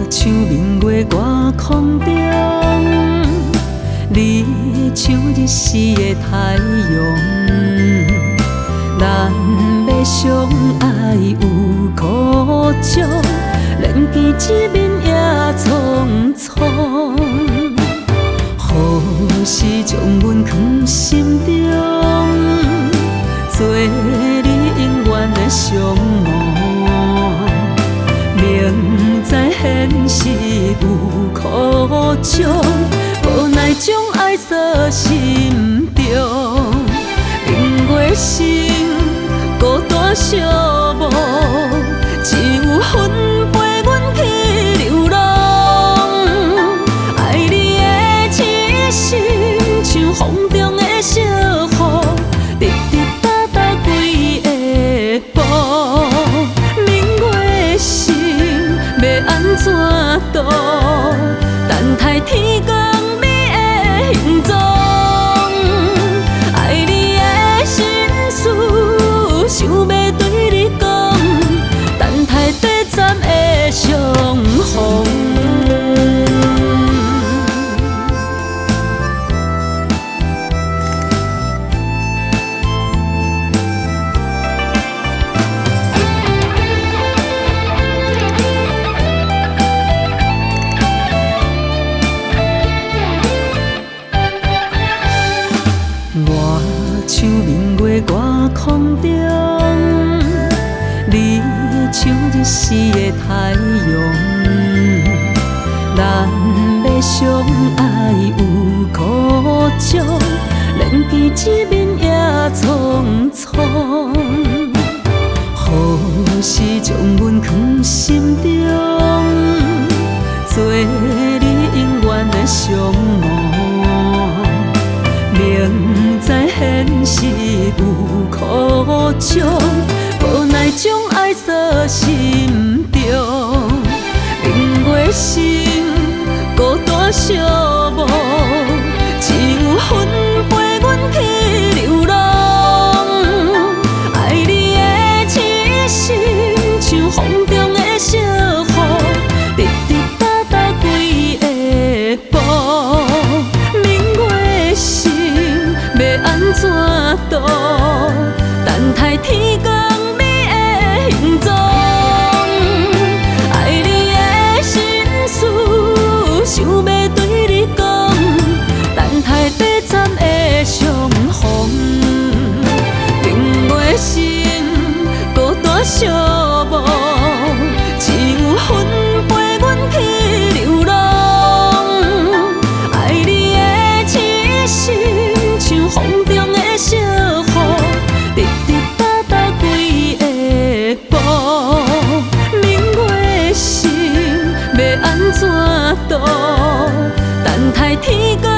像明月挂空中，你像日时的太阳。咱要相爱有苦衷，连见一面也匆匆。何时将阮放心中，做你永远的相伴？明知现实有苦衷，无奈将爱锁心中。明月心，孤单寂寞，只有魂陪阮去流浪。爱你的痴心，像风中的小雨，滴滴答答几下晡。明月心，要安怎度？等待天光美的形状。爱你的心事，想要对你讲，等待短暂的相逢。我像明月挂空中，你像日时的太阳。咱要相爱有苦衷，连见一面也匆匆。何时将阮放心中，做你永远的相伴？明知现实有苦衷，无奈将爱锁心中。明月心，孤单寂寞，只有魂陪阮去流浪。爱你的痴心，像风中的小雨，滴滴答答几下晡。明月心，要安怎度？等待天光美的形状。爱你的心事，想要对你讲，等待短暂的相逢。明月心，孤单寂寞，只有魂陪阮去流浪。爱你的痴心，像风中的小雨，滴滴答答几下晡。明月心，要安怎度？等待天光。